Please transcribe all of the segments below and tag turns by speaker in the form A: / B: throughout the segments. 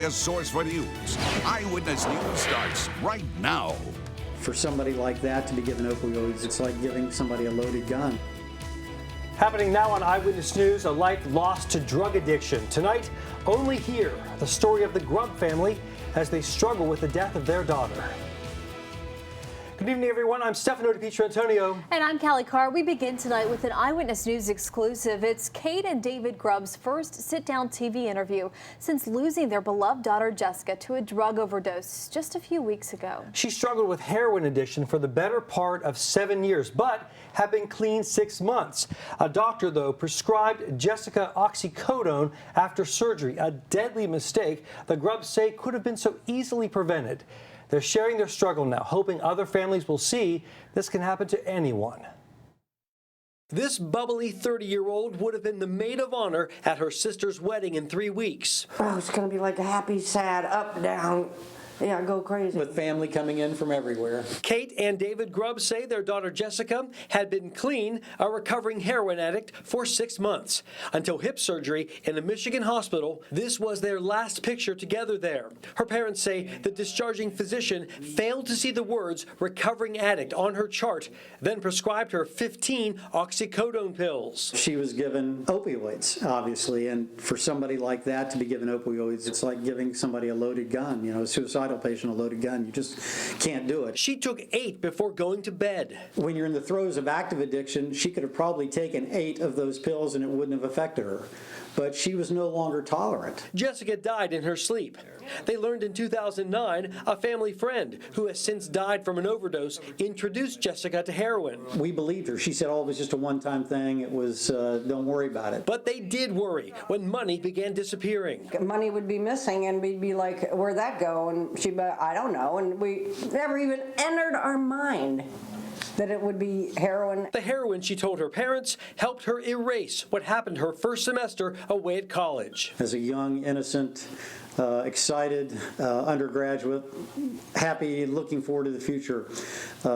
A: A source for news. Eyewitness News starts right now.
B: For somebody like that to be given opioids, it's like giving somebody a loaded gun.
C: Happening now on Eyewitness News, a life lost to drug addiction. Tonight, only here, the story of the Grubb family as they struggle with the death of their daughter. Good evening, everyone. I'm Stefano Dipietrantonio.
D: And I'm Callie Carr. We begin tonight with an Eyewitness News exclusive. It's Kate and David Grubb's first sit-down TV interview since losing their beloved daughter Jessica to a drug overdose just a few weeks ago.
C: She struggled with heroin addiction for the better part of 7 years, but had been clean 6 months. A doctor, though, prescribed Jessica Oxycodone after surgery, a deadly mistake the Grubbs say could have been so easily prevented. They're sharing their struggle now, hoping other families will see this can happen to anyone. This bubbly 30-year-old would have been the maid of honor at her sister's wedding in 3 weeks.
E: Oh, it's going to be like a happy, sad, up, down. Yeah, go crazy.
B: With family coming in from everywhere.
C: Kate and David Grubb say their daughter Jessica had been clean, a recovering heroin addict, for 6 months. Until hip surgery in a Michigan hospital, this was their last picture together there. Her parents say the discharging physician failed to see the words recovering addict on her chart, then prescribed her 15 oxycodone pills.
B: She was given opioids, obviously, and for somebody like that to be given opioids, it's like giving somebody a loaded gun, a suicidal patient a loaded gun. You just can't do it.
C: She took 8 before going to bed.
B: When you're in the throes of active addiction, she could have probably taken 8 of those pills and it wouldn't have affected her. But she was no longer tolerant.
C: Jessica died in her sleep. They learned in 2009 a family friend who has since died from an overdose introduced Jessica to heroin.
B: We believed her. She said, oh, it was just a one-time thing. It was, don't worry about it.
C: But they did worry when money began disappearing.
E: Money would be missing, and we'd be like, where'd that go? And she'd be, I don't know. And we never even entered our mind that it would be heroin.
C: The heroin, she told her parents, helped her erase what happened her first semester away at college.
B: As a young, innocent, excited undergraduate, happy, looking forward to the future,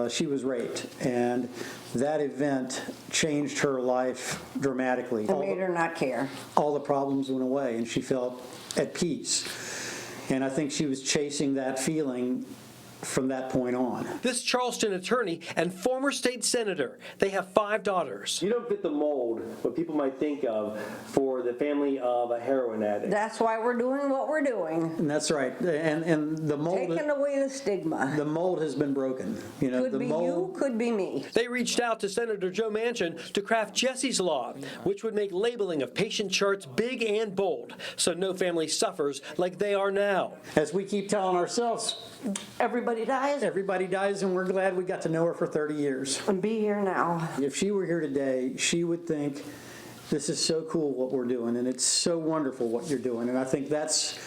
B: she was raped. And that event changed her life dramatically.
E: It made her not care.
B: All the problems went away, and she felt at peace. And I think she was chasing that feeling from that point on.
C: This Charleston attorney and former state senator, they have 5 daughters.
F: You don't fit the mold, what people might think of for the family of a heroin addict.
E: That's why we're doing what we're doing.
B: And that's right. And the mold...
E: Taking away the stigma.
B: The mold has been broken.
E: Could be you, could be me.
C: They reached out to Senator Joe Manchin to craft Jesse's Law, which would make labeling of patient charts big and bold, so no family suffers like they are now.
B: As we keep telling ourselves,
E: Everybody dies.
B: everybody dies, and we're glad we got to know her for 30 years.
E: And be here now.
B: If she were here today, she would think, this is so cool what we're doing, and it's so wonderful what you're doing. And I think that's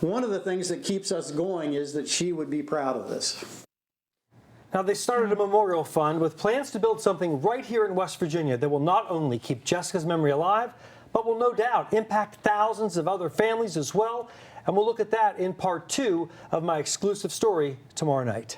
B: one of the things that keeps us going, is that she would be proud of this.
C: Now, they started a memorial fund with plans to build something right here in West Virginia that will not only keep Jessica's memory alive, but will no doubt impact thousands of other families as well. And we'll look at that in part 2 of my exclusive story tomorrow night.